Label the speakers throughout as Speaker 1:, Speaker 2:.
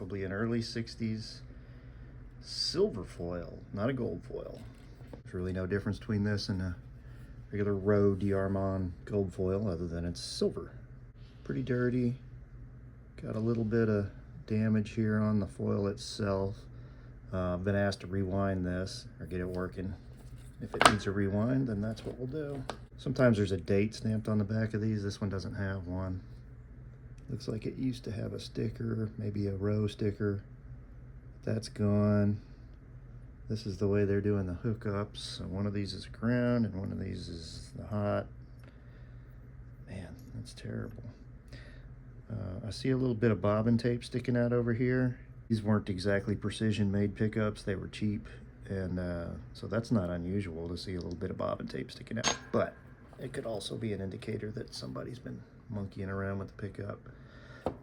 Speaker 1: probably an early 60s silver foil, not a gold foil. There's really no difference between this and a regular Rowe DeArmond gold foil other than it's silver. Pretty dirty. Got a little bit of damage here on the foil itself. I've been asked to rewind this or get it working. If it needs a rewind, then that's what we'll do. Sometimes there's a date stamped on the back of these. This one doesn't have one. Looks like it used to have a sticker, maybe a Rowe sticker. That's gone. This is the way they're doing the hookups. So one of these is ground and one of these is the hot. Man, that's terrible. I see a little bit of bobbin tape sticking out over here. These weren't exactly precision made pickups. They were cheap. And so that's not unusual to see a little bit of bobbin tape sticking out. But it could also be an indicator that somebody's been monkeying around with the pickup.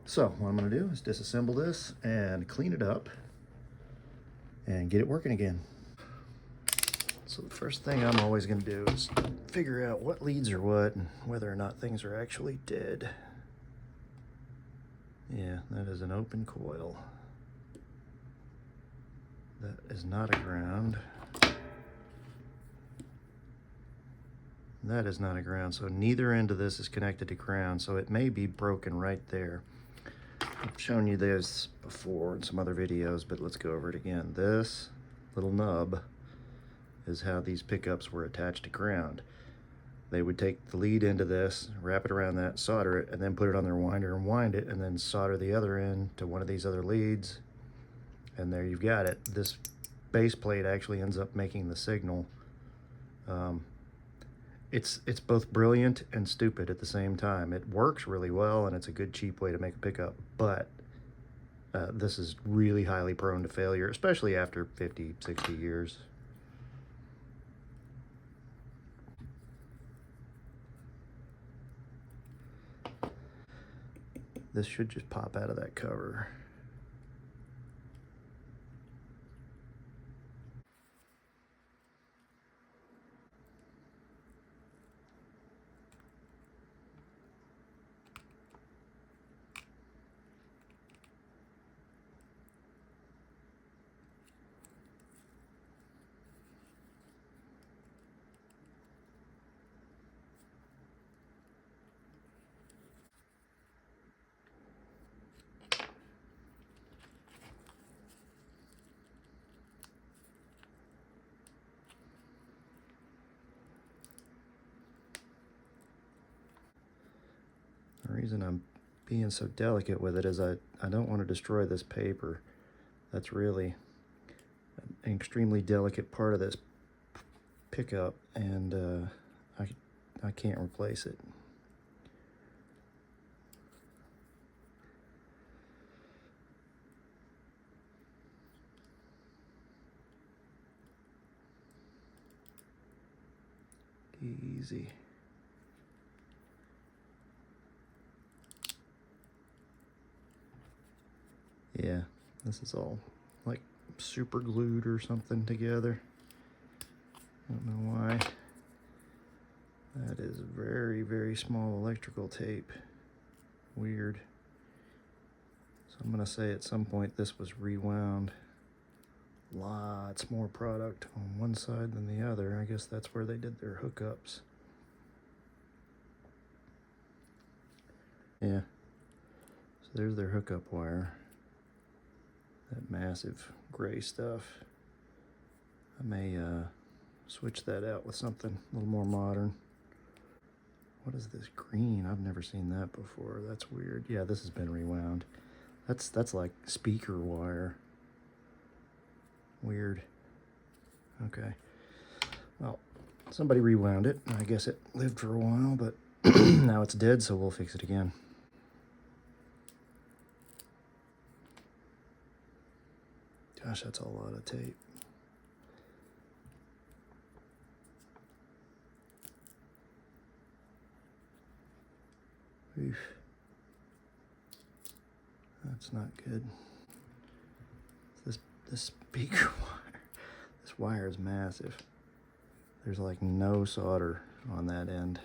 Speaker 1: So what I'm gonna do is disassemble this and clean it up and get it working again. So the first thing I'm always gonna do is figure out what leads are what and whether or not things are actually dead. Yeah, that is an open coil. That is not a ground. That is not a ground, so neither end of this is connected to ground, so it may be broken right there. I've shown you this before in some other videos, but let's go over it again. This little nub is how these pickups were attached to ground. They would take the lead end of this, wrap it around that, solder it, and then put it on their winder and wind it, and then solder the other end to one of these other leads. And there you've got it. This base plate actually ends up making the signal. It's both brilliant and stupid at the same time. It works really well and it's a good cheap way to make a pickup, but this is really highly prone to failure, especially after 50, 60 years. This should just pop out of that cover. The reason I'm being so delicate with it is I don't want to destroy this paper. That's really an extremely delicate part of this pickup, and I can't replace it. Easy. Yeah, this is all like super glued or something together. I don't know why. That is very, very small electrical tape. Weird. So I'm gonna say at some point this was rewound. Lots more product on one side than the other. I guess that's where they did their hookups. Yeah. So there's their hookup wire. That massive gray stuff. I may switch that out with something a little more modern. What is this green? I've never seen that before. That's weird. Yeah, this has been rewound. That's like speaker wire. Weird. Okay. Well, somebody rewound it. I guess it lived for a while, but now it's dead, so we'll fix it again. Gosh, that's a lot of tape. Oof. That's not good. This speaker wire, this wire is massive. There's like no solder on that end.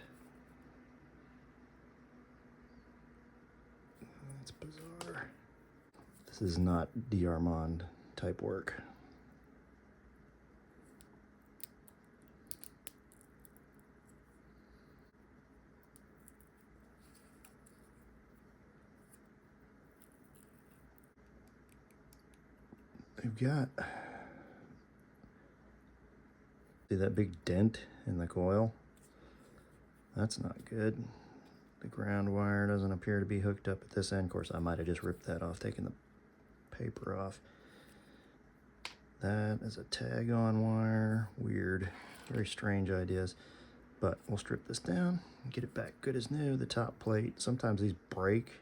Speaker 1: That's bizarre. This is not DeArmond type work. We've got, see that big dent in the coil? That's not good. The ground wire doesn't appear to be hooked up at this end. Of course, I might have just ripped that off, taking the paper off. That is a tag-on wire. Weird, very strange ideas. But we'll strip this down and get it back good as new. The top plate, sometimes these break,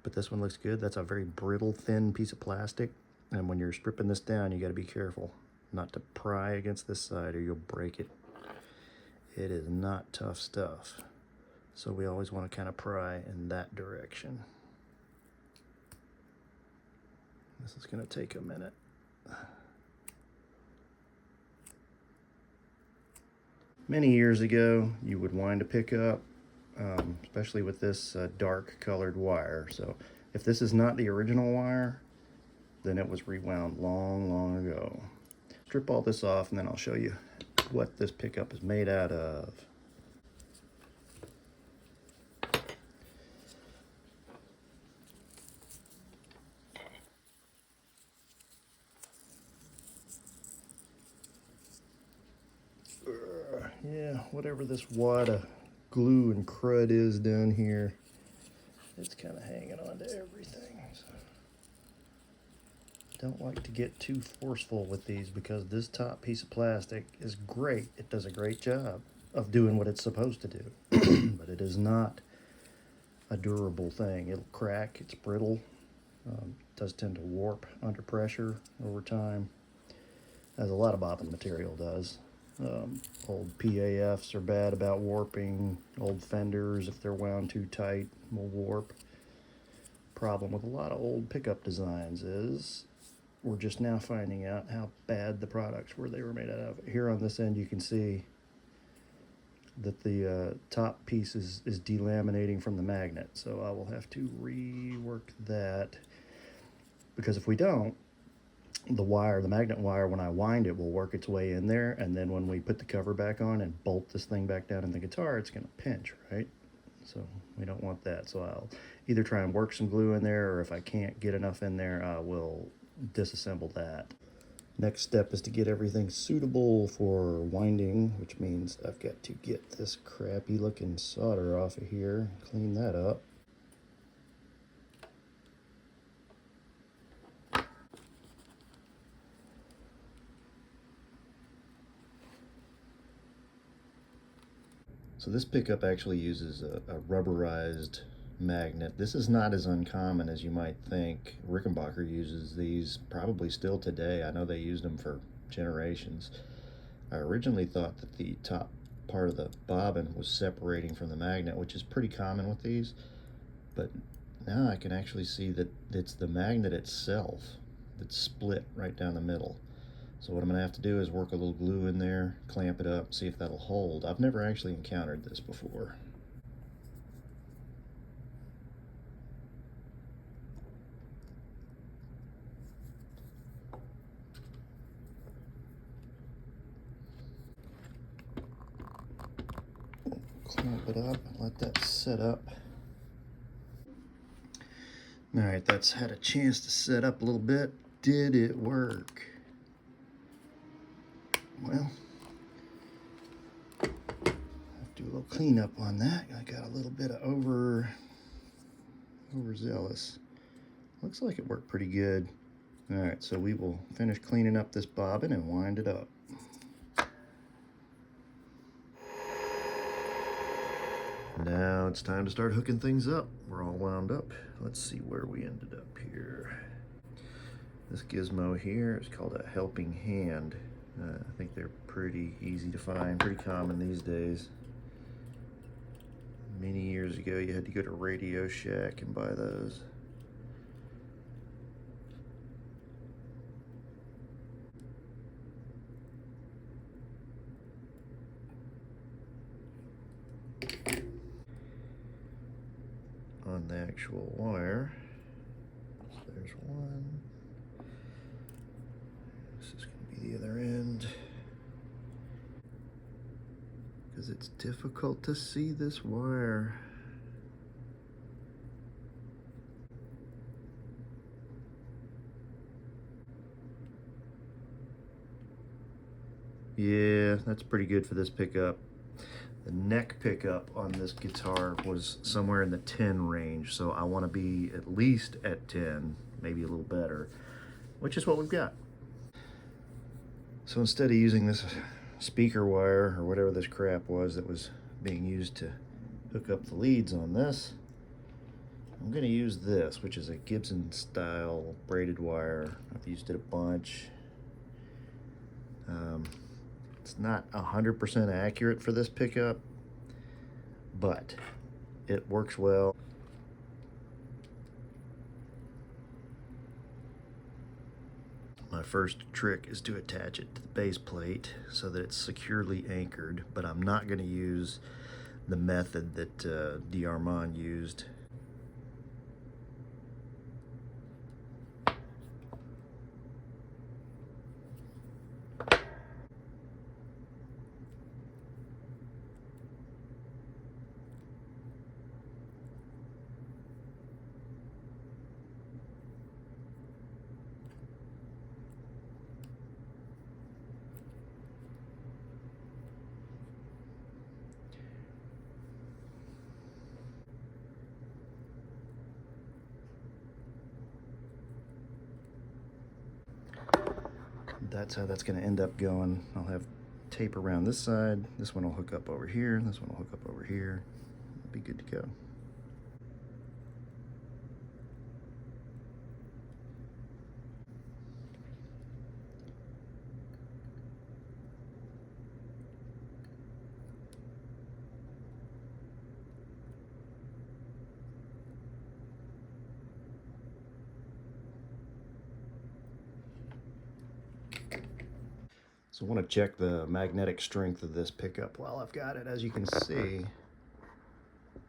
Speaker 1: but this one looks good. That's a very brittle, thin piece of plastic. And when you're stripping this down, you gotta be careful not to pry against this side or you'll break it. It is not tough stuff. So we always wanna kind of pry in that direction. This is gonna take a minute. Many years ago, you would wind a pickup, especially with this dark colored wire. So if this is not the original wire, then it was rewound long ago. Strip all this off and then I'll show you what this pickup is made out of. Yeah, whatever this wad of glue and crud is down here, it's kind of hanging on to everything. So don't like to get too forceful with these because this top piece of plastic is great. It does a great job of doing what it's supposed to do, but it is not a durable thing. It'll crack, it's brittle, does tend to warp under pressure over time, as a lot of bobbin material does. Old PAFs are bad about warping. Old fenders, if they're wound too tight, will warp. Problem with a lot of old pickup designs is we're just now finding out how bad the products were they were made out of. Here on this end you can see that the top piece is delaminating from the magnet, so I will have to rework that, because if we don't, the wire, the magnet wire, when I wind it, will work its way in there, and then when we put the cover back on and bolt this thing back down in the guitar, it's going to pinch, right? So we don't want that. So I'll either try and work some glue in there, or if I can't get enough in there, I will disassemble that. Next step is to get everything suitable for winding, which means I've got to get this crappy looking solder off of here, clean that up. So this pickup actually uses a rubberized magnet. This is not as uncommon as you might think. Rickenbacker uses these probably still today. I know they used them for generations. I originally thought that the top part of the bobbin was separating from the magnet, which is pretty common with these, but now I can actually see that it's the magnet itself that's split right down the middle. So what I'm gonna have to do is work a little glue in there, clamp it up, see if that'll hold. I've never actually encountered this before. Clamp it up, let that set up. All right, that's had a chance to set up a little bit. Did it work? Well, have to do a little cleanup on that. I got a little bit of overzealous. Looks like it worked pretty good. All right, so we will finish cleaning up this bobbin and wind it up. Now it's time to start hooking things up. We're all wound up. Let's see where we ended up here. This gizmo here is called a helping hand. I think they're pretty easy to find, pretty common these days. Many years ago, you had to go to Radio Shack and buy those. On the actual wire, There's one. This is going to be the other end. Because it's difficult to see this wire. Yeah, that's pretty good for this pickup. The neck pickup on this guitar was somewhere in the 10 range, so I want to be at least at 10, maybe a little better, which is what we've got. So instead of using this speaker wire or whatever this crap was that was being used to hook up the leads on this, I'm going to use this, which is a Gibson style braided wire. I've used it a bunch. It's not 100% accurate for this pickup, but it works well. My first trick is to attach it to the base plate so that it's securely anchored, but I'm not going to use the method that DeArmond used. That's how that's going to end up going. I'll have tape around this side. This one will hook up over here. This one will hook up over here. It'll be good to go. So I want to check the magnetic strength of this pickup while I've got it. As you can see,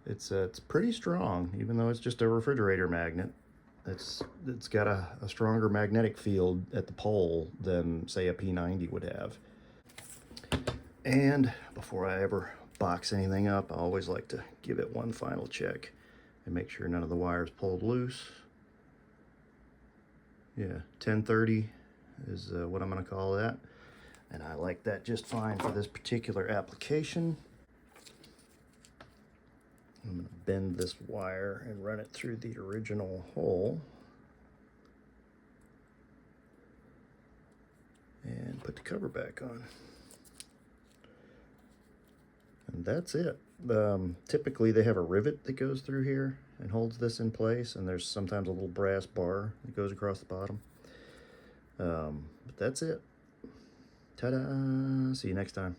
Speaker 1: it's pretty strong, even though it's just a refrigerator magnet. It's got a stronger magnetic field at the pole than, say, a P90 would have. And before I ever box anything up, I always like to give it one final check and make sure none of the wires pulled loose. Yeah, 1030 is what I'm going to call that. And I like that just fine for this particular application. I'm going to bend this wire and run it through the original hole. And put the cover back on. And that's it. Typically they have a rivet that goes through here and holds this in place, and there's sometimes a little brass bar that goes across the bottom. But that's it. Ta-da! See you next time.